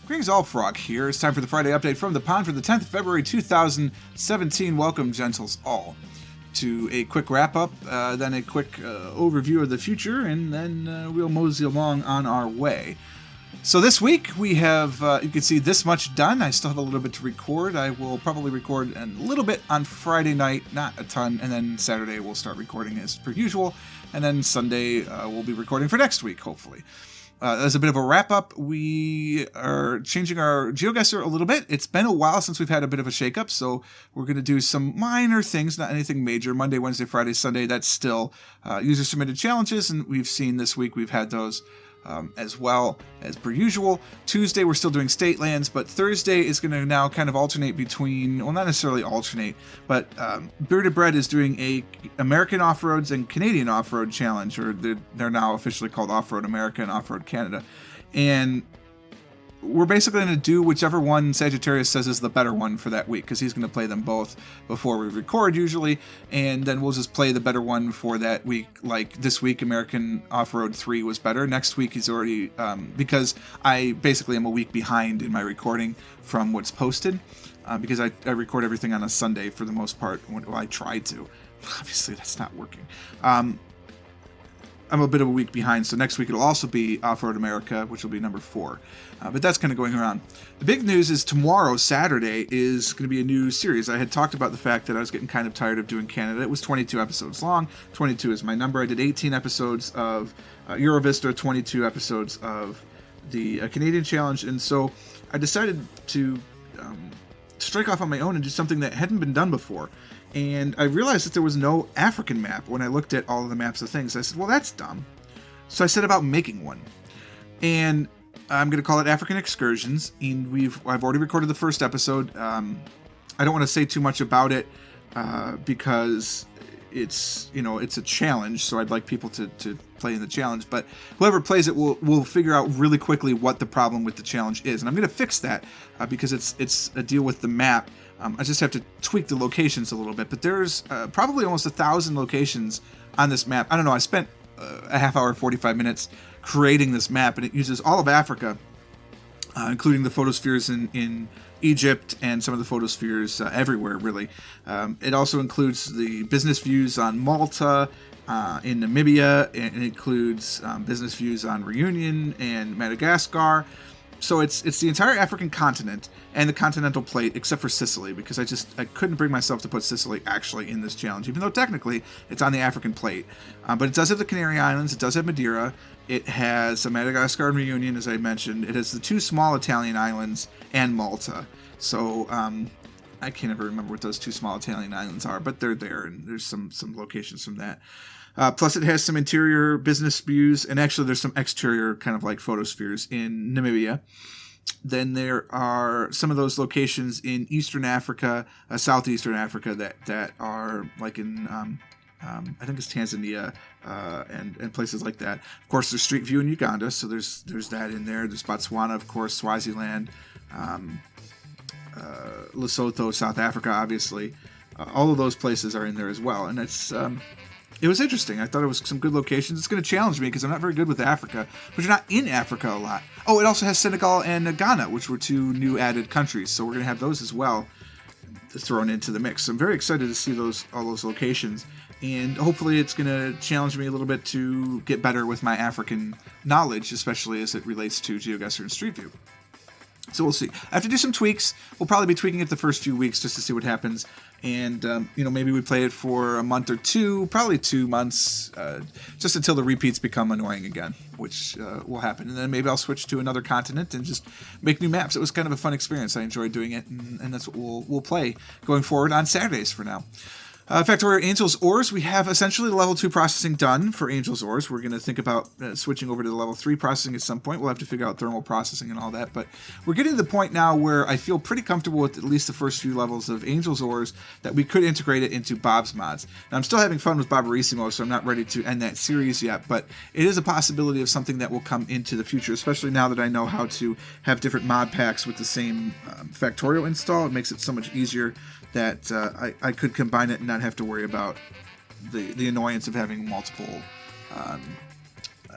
Greetings all, Frog here. It's time for the Friday update from the pond for the 10th of February 2017. Welcome, gentles all, to a quick wrap-up, then a quick overview of the future, and then we'll mosey along on our way. So this week we have, you can see, this much done. I still have a little bit to record. I will probably record a little bit on Friday night, not a ton, and then Saturday we'll start recording as per usual, and then Sunday we'll be recording for next week, hopefully. As a bit of a wrap-up, we are changing our GeoGuessr a little bit. It's been a while since we've had a bit of a shake-up, so we're going to do some minor things, not anything major. Monday, Wednesday, Friday, Sunday, that's still user-submitted challenges, and we've seen this week we've had those as well as per usual. Tuesday, we're still doing state lands, but Thursday is going to now kind of alternate between, well, not necessarily alternate, but Bearded Bread is doing a American Off-Roads and Canadian Off-Road challenge, or they're now officially called Off-Road America and Off-Road Canada. And we're basically going to do whichever one Sagittarius says is the better one for that week, because he's going to play them both before we record usually, and then we'll just play the better one for that week. Like this week, American Off-Road 3 was better. Next week he's already, because I basically am a week behind in my recording from what's posted, because I record everything on a Sunday for the most part. Well, I try to. Obviously that's not working. I'm a bit of a week behind, so next week it'll also be Off-Road America, which will be number 4. But that's kind of going around. The big news is tomorrow, Saturday, is going to be a new series. I had talked about the fact that I was getting kind of tired of doing Canada. It was 22 episodes long. 22 is my number. I did 18 episodes of Eurovista, 22 episodes of the Canadian Challenge, and so I decided to strike off on my own and do something that hadn't been done before. And I realized that there was no African map when I looked at all of the maps of things. I said, well, that's dumb. So I set about making one. And I'm going to call it African Excursions. And I've already recorded the first episode. I don't want to say too much about it because it's a challenge. So I'd like people to play in the challenge. But whoever plays it will figure out really quickly what the problem with the challenge is. And I'm going to fix that because it's a deal with the map. I just have to tweak the locations a little bit, but there's probably almost 1,000 locations on this map. I don't know, I spent a half hour, 45 minutes creating this map, and it uses all of Africa, including the photospheres in Egypt and some of the photospheres everywhere, really. It also includes the business views on Malta, in Namibia, and it includes business views on Reunion and Madagascar. So it's the entire African continent and the continental plate, except for Sicily, because I couldn't bring myself to put Sicily actually in this challenge, even though technically it's on the African plate. But it does have the Canary Islands, it does have Madeira, it has Madagascar and Reunion, as I mentioned, it has the 2 small Italian islands and Malta. So I can't ever remember what those 2 small Italian islands are, but they're there, and there's some locations from that. Plus, it has some interior business views, and actually there's some exterior kind of like photospheres in Namibia. Then there are some of those locations in Eastern Africa, Southeastern Africa, that are like in, I think it's Tanzania, and places like that. Of course, there's Street View in Uganda, so there's that in there. There's Botswana, of course, Swaziland, Lesotho, South Africa, obviously. All of those places are in there as well, and it was interesting. I thought it was some good locations. It's going to challenge me because I'm not very good with Africa, but you're not in Africa a lot. Oh, it also has Senegal and Ghana, which were 2 new added countries, so we're going to have those as well thrown into the mix. So I'm very excited to see all those locations, and hopefully it's going to challenge me a little bit to get better with my African knowledge, especially as it relates to GeoGuessr and Street View. So we'll see. I have to do some tweaks. We'll probably be tweaking it the first few weeks just to see what happens. And, maybe we play it for a month or 2, probably 2 months, just until the repeats become annoying again, which will happen. And then maybe I'll switch to another continent and just make new maps. It was kind of a fun experience. I enjoyed doing it, and that's what we'll play going forward on Saturdays for now. Factorio Angel's Ores, we have essentially level 2 processing done for Angel's Ores. We're going to think about switching over to the level 3 processing at some point. We'll have to figure out thermal processing and all that, but we're getting to the point now where I feel pretty comfortable with at least the first few levels of Angel's Ores that we could integrate it into Bob's Mods. Now, I'm still having fun with Barbarissimo, so I'm not ready to end that series yet, but it is a possibility of something that will come into the future, especially now that I know how to have different mod packs with the same Factorio install. It makes it so much easier that I could combine it and not have to worry about the annoyance of having multiple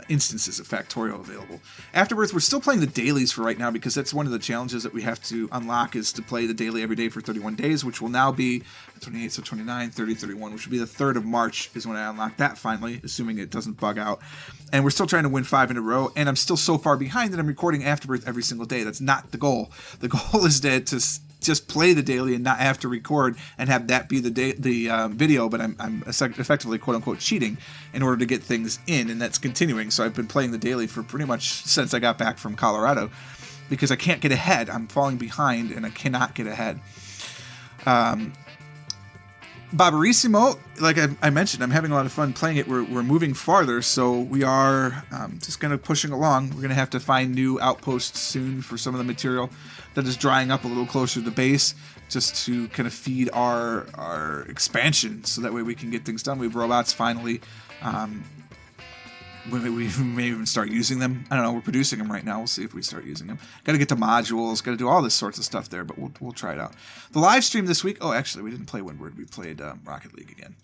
instances of Factorial available. Afterbirth, we're still playing the dailies for right now because that's one of the challenges that we have to unlock is to play the daily every day for 31 days, which will now be 28, so 29, 30, 31, which will be the 3rd of March is when I unlock that finally, assuming it doesn't bug out. And we're still trying to win 5 in a row, and I'm still so far behind that I'm recording Afterbirth every single day. That's not the goal. The goal is to just play the daily and not have to record and have that be the video, but I'm effectively quote-unquote cheating in order to get things in, and that's continuing. So I've been playing the daily for pretty much since I got back from Colorado because I can't get ahead. I'm falling behind and I cannot get ahead. Barbarissimo, like I mentioned, I'm having a lot of fun playing it. We're moving farther, so we are just kind of pushing along. We're going to have to find new outposts soon for some of the material that is drying up a little closer to the base, just to kind of feed our expansion, so that way we can get things done. We have robots finally. We may even start using them. I don't know. We're producing them right now. We'll see if we start using them. Got to get to modules. Got to do all this sorts of stuff there, but we'll try it out. The live stream this week. Oh, actually, we didn't play Windward. We played Rocket League again.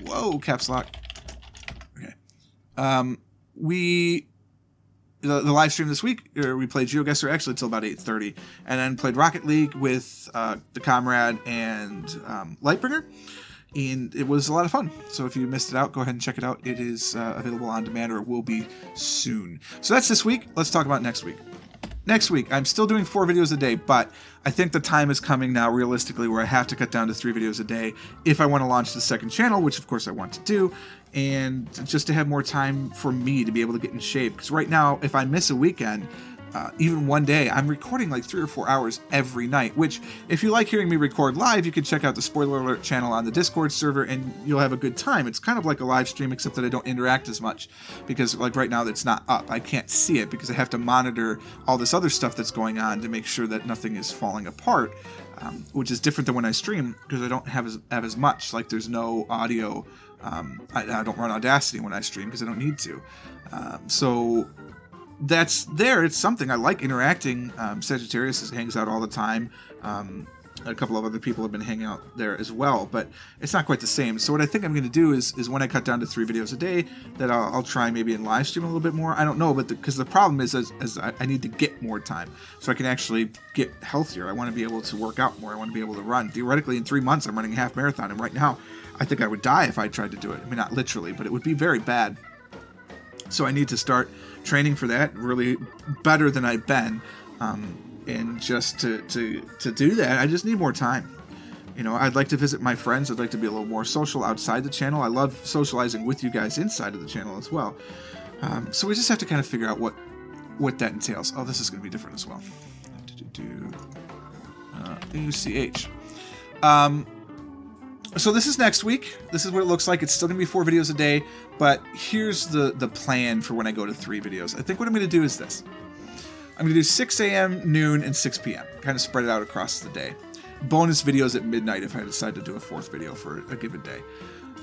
Whoa, caps lock. Okay. The live stream this week, we played GeoGuessr actually until about 8:30, and then played Rocket League with the Comrade and Lightbringer. And it was a lot of fun. So if you missed it out, go ahead and check it out. It is available on demand, or it will be soon. So that's this week. Let's talk about next week. Next week, I'm still doing 4 videos a day, but I think the time is coming now, realistically, where I have to cut down to 3 videos a day if I want to launch the second channel, which of course I want to do, and just to have more time for me to be able to get in shape. Because right now, if I miss a weekend, even one day, I'm recording like 3 or 4 hours every night, which if you like hearing me record live, you can check out the Spoiler Alert channel on the Discord server and you'll have a good time. It's kind of like a live stream, except that I don't interact as much because like right now that's not up. I can't see it because I have to monitor all this other stuff that's going on to make sure that nothing is falling apart, which is different than when I stream because I don't have as much. Like there's no audio. I don't run Audacity when I stream because I don't need to. So that's there. It's something I like interacting. Sagittarius hangs out all the time. A couple of other people have been hanging out there as well, but it's not quite the same. So what I think I'm going to do is when I cut down to 3 videos a day, that I'll try maybe in live stream a little bit more. I don't know, but because the problem is as I need to get more time so I can actually get healthier. I want to be able to work out more. I want to be able to run. Theoretically, in 3 months, I'm running a half marathon, and right now, I think I would die if I tried to do it. I mean, not literally, but it would be very bad. So I need to start training for that really better than I've been. And just to do that, I just need more time. You know, I'd like to visit my friends. I'd like to be a little more social outside the channel. I love socializing with you guys inside of the channel as well. So we just have to kind of figure out what that entails. Oh, this is going to be different as well. UCH. So this is next week. This is what it looks like. It's still going to be 4 videos a day, but here's the plan for when I go to 3 videos. I think what I'm going to do is this. I'm going to do 6 a.m., noon, and 6 p.m. Kind of spread it out across the day. Bonus videos at midnight if I decide to do a 4th video for a given day.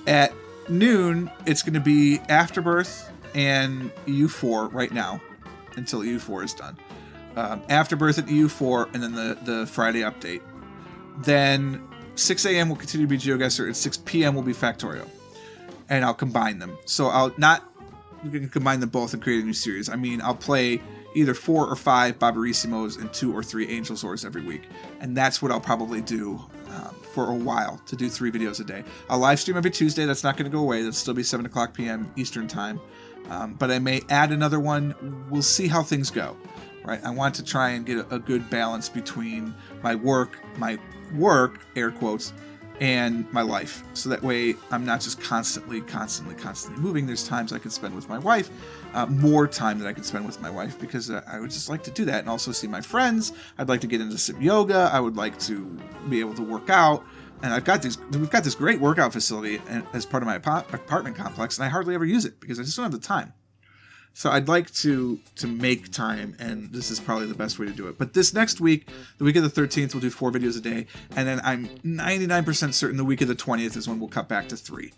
At noon, it's going to be Afterbirth and EU4 right now until EU4 is done. Afterbirth at EU4, and then the Friday update. Then 6 a.m. will continue to be GeoGuessr, and 6 p.m. will be Factorial. And I'll combine them. So we can combine them both and create a new series. I mean, I'll play either 4 or 5 Barbarissimos and 2 or 3 Angel Zors every week. And that's what I'll probably do for a while, to do 3 videos a day. I'll live stream every Tuesday. That's not going to go away. That'll still be 7 o'clock p.m. Eastern Time. But I may add another one. We'll see how things go. Right? I want to try and get a good balance between my work, air quotes, and my life. So that way I'm not just constantly moving. There's times I can spend with my wife, more time that I can spend with my wife, because I would just like to do that and also see my friends. I'd like to get into some yoga. I would like to be able to work out. And we've got this great workout facility as part of my apartment complex, and I hardly ever use it because I just don't have the time. So I'd like to make time, and this is probably the best way to do it. But this next week, the week of the 13th, we'll do 4 videos a day. And then I'm 99% certain the week of the 20th is when we'll cut back to 3.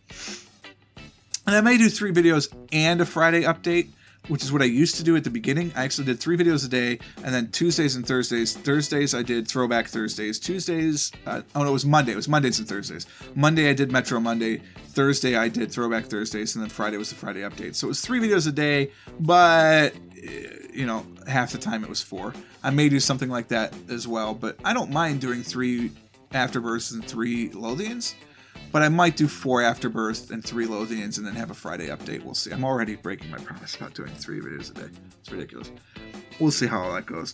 And I may do 3 videos and a Friday update, which is what I used to do at the beginning. I actually did 3 videos a day, and then Tuesdays and Thursdays. Thursdays I did Throwback Thursdays. Tuesdays, oh no, it was Monday. It was Mondays and Thursdays. Monday I did Metro Monday. Thursday I did Throwback Thursdays, and then Friday was the Friday update. So it was 3 videos a day, but you know, half the time it was 4. I may do something like that as well, but I don't mind doing 3 Afterbirths and 3 Lothians. But I might do 4 Afterbirth and 3 Lothians and then have a Friday update. We'll see. I'm already breaking my promise about doing 3 videos a day. It's ridiculous. We'll see how all that goes.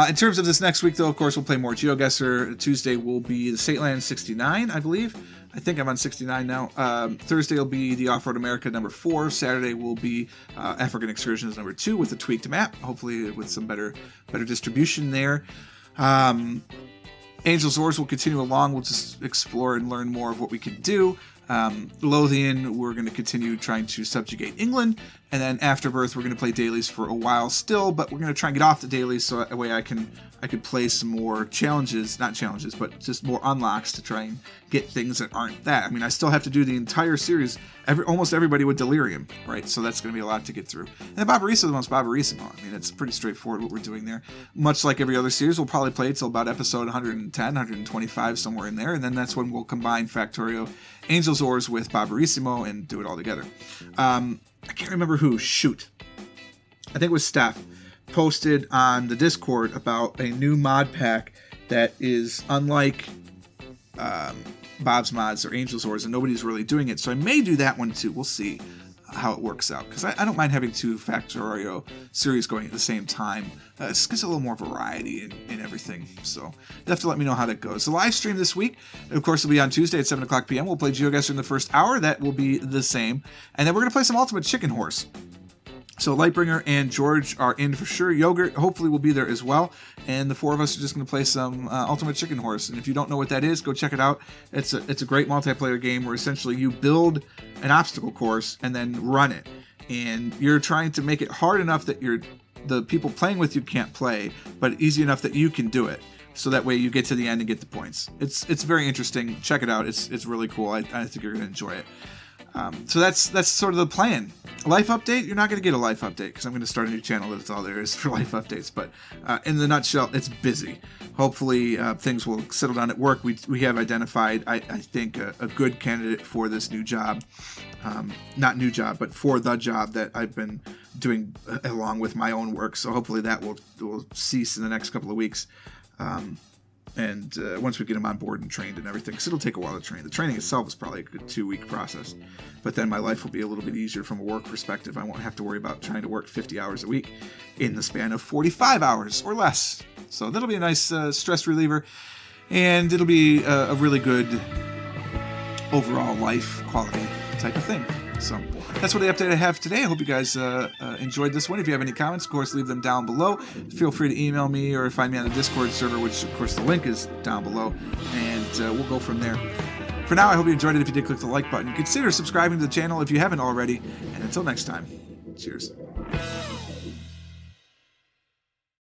In terms of this next week, though, of course, we'll play more GeoGuessr. Tuesday will be the Stateland 69, I believe. I think I'm on 69 now. Thursday will be the Off-Road America number 4. Saturday will be African Excursions number 2 with a tweaked map, hopefully with some better distribution there. Angel's Oars will continue along. We'll just explore and learn more of what we can do. Lothian, we're going to continue trying to subjugate England. And then Afterbirth, we're going to play dailies for a while still, but we're going to try and get off the dailies so that way I could play some more challenges, not challenges, but just more unlocks to try and get things that aren't that. I mean, I still have to do the entire series, almost everybody with Delirium, right? So that's going to be a lot to get through. And then Barbarissimo, the most Barbarissimo. I mean, it's pretty straightforward what we're doing there. Much like every other series, we'll probably play until about episode 110, 125, somewhere in there, and then that's when we'll combine Factorio Angel's Oars with Barbarissimo and do it all together. I can't remember who. Shoot. I think it was Steph. Posted on the Discord about a new mod pack that is unlike Bob's Mods or Angel's Oars, and nobody's really doing it. So I may do that one too. We'll see how it works out. Because I don't mind having 2 Factorio series going at the same time. It gives a little more variety in everything. So you'll have to let me know how that goes. The live stream this week, of course, will be on Tuesday at 7 o'clock p.m. We'll play GeoGuessr in the first hour. That will be the same. And then we're going to play some Ultimate Chicken Horse. So Lightbringer and George are in for sure. Yogurt hopefully will be there as well. And the 4 of us are just going to play some Ultimate Chicken Horse. And if you don't know what that is, go check it out. It's a great multiplayer game where essentially you build an obstacle course and then run it. And you're trying to make it hard enough that the people playing with you can't play, but easy enough that you can do it. So that way you get to the end and get the points. It's very interesting. Check it out. It's really cool. I think you're going to enjoy it. So that's sort of the plan. Life update, you're not going to get a life update because I'm going to start a new channel that's all there is for life updates. But in the nutshell, it's busy. Hopefully things will settle down at work. We have identified, I think, a good candidate for this new job. Not new job, but for the job that I've been doing along with my own work. So hopefully that will cease in the next couple of weeks. And once we get him on board and trained and everything, because it'll take a while to train. The training itself is probably a good 2-week process. But then my life will be a little bit easier from a work perspective. I won't have to worry about trying to work 50 hours a week in the span of 45 hours or less. So that'll be a nice stress reliever. And it'll be a really good overall life quality type of thing. So that's what the update I have today. I hope you guys enjoyed this one. If you have any comments, of course, leave them down below. Feel free to email me or find me on the Discord server, which, of course, the link is down below. And we'll go from there. For now, I hope you enjoyed it. If you did, click the like button. Consider subscribing to the channel if you haven't already. And until next time, cheers.